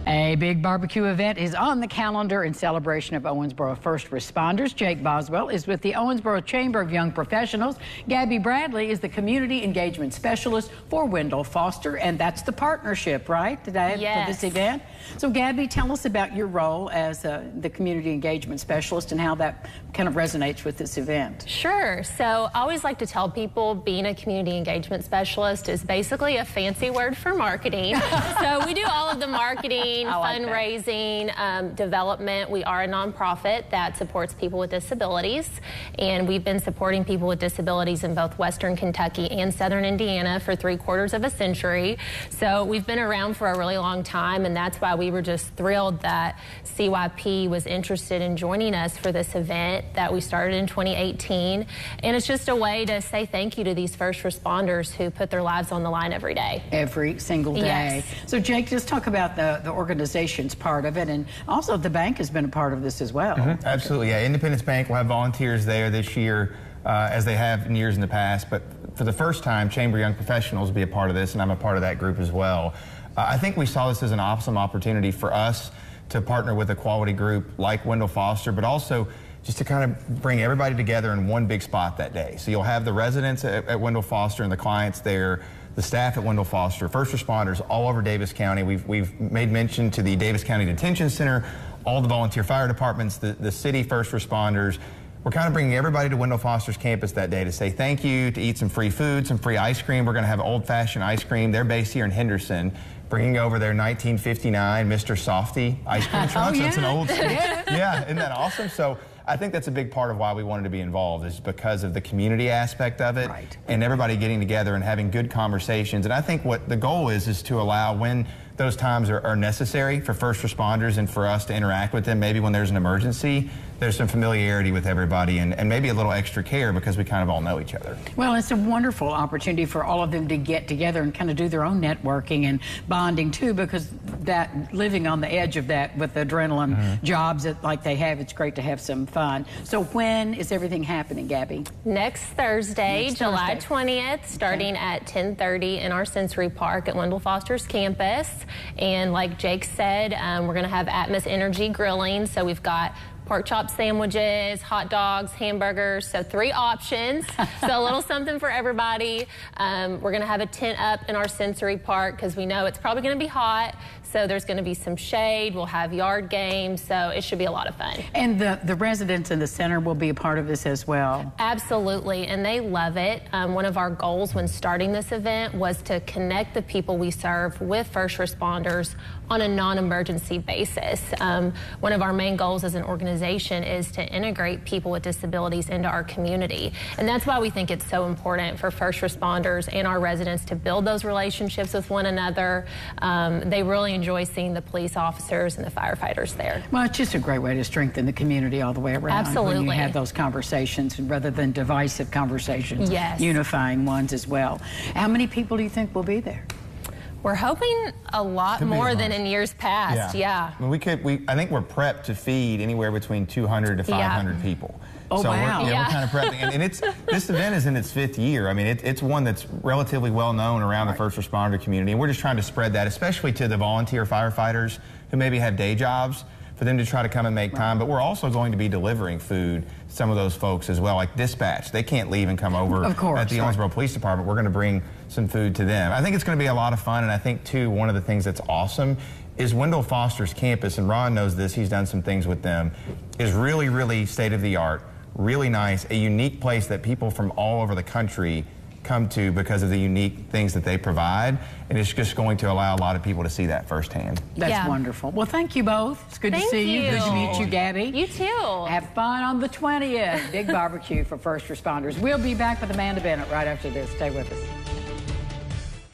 A big barbecue event is on the calendar in celebration of Owensboro first responders. Jake Boswell is with the Owensboro Chamber of Young Professionals. Gabby Bradley is the Community Engagement Specialist for Wendell Foster, and that's the partnership, right, today Yes. for this event? So, Gabby, tell us about your role as the Community Engagement Specialist and how that kind of resonates with this event. Sure. So I always like to tell people being a community engagement specialist is basically a fancy word for marketing. So we do all of the marketing, fundraising, development. We are a nonprofit that supports people with disabilities, and we've been supporting people with disabilities in both Western Kentucky and Southern Indiana for 3/4 of a century. So we've been around for a really long time, and that's why we were just thrilled that CYP was interested in joining us for this event that we started in 2018. And it's just a way to say thank you to these first responders who put their lives on the line every day. Every single day. Yes. So, Jake, just talk about the organization's part of it, and also the bank has been a part of this as well. Absolutely, yeah. Independence Bank will have volunteers there this year, as they have in years in the past. But for the first time, Chamber Young Professionals will be a part of this, and I'm a part of that group as well. I think we saw this as an awesome opportunity for us to partner with a quality group like Wendell Foster, but also just to kind of bring everybody together in one big spot that day. So you'll have the residents at Wendell Foster and the clients there, the staff at Wendell Foster, first responders all over Davis County. We've made mention to the Davis County Detention Center, all the volunteer fire departments, the city first responders. We're kind of bringing everybody to Wendell Foster's campus that day to say thank you, to eat some free food, some free ice cream. We're going to have old-fashioned ice cream. They're based here in Henderson, bringing over their 1959 Mr. Softy ice cream trucks. Yeah. That's an old school. Yeah, isn't that awesome? So I think that's a big part of why we wanted to be involved, is because of the community aspect of it, and everybody getting together and having good conversations. And I think what the goal is to allow, when those times are necessary for first responders and for us to interact with them, maybe when there's an emergency, there's some familiarity with everybody and maybe a little extra care because we kind of all know each other. Well, it's a wonderful opportunity for all of them to get together and kind of do their own networking and bonding too, because that living on the edge of that with adrenaline jobs like they have, it's great to have some fun. So when is everything happening, Gabby? Next Thursday, July 20th, starting at 10:30 in our sensory park at Wendell Foster's campus. And like Jake said, we're going to have Atmos Energy grilling. So we've got pork chop sandwiches, hot dogs, hamburgers, so 3 options. So a little something for everybody. We're going to have a tent up in our sensory park because we know it's probably going to be hot. So there's going to be some shade. We'll have yard games. So it should be a lot of fun. And the residents in the center will be a part of this as well. Absolutely, and they love it. One of our goals when starting this event was to connect the people we serve with first responders on a non-emergency basis. One of our main goals as an organization is to integrate people with disabilities into our community. And that's why we think it's so important for first responders and our residents to build those relationships with one another. They really enjoy seeing the police officers and the firefighters there. Well, it's just a great way to strengthen the community all the way around. Absolutely. When you have those conversations rather than divisive conversations. Yes. Unifying ones as well. How many people do you think will be there? We're hoping a lot more than in years past. Yeah. I mean, I think we're prepped to feed anywhere between 200 to 500 people. Oh, so wow. we're kind of prepping. And this event is in its 5th year. I mean, it's one that's relatively well known around the first responder community. And we're just trying to spread that, especially to the volunteer firefighters who maybe have day jobs, for them to try to come and make time. But we're also going to be delivering food to some of those folks as well, like dispatch. They can't leave and come over at the Owensboro Police Department. We're going to bring some food to them. I think it's going to be a lot of fun, and I think, too, one of the things that's awesome is Wendell Foster's campus, and Ron knows this, he's done some things with them, is really, really state-of-the-art, really nice, a unique place that people from all over the country come to because of the unique things that they provide, and it's just going to allow a lot of people to see that firsthand. That's wonderful. Well, thank you both. It's good to see you. Good to meet you, Gabby. You too. Have fun on the 20th. Big barbecue for first responders. We'll be back with Amanda Bennett right after this. Stay with us.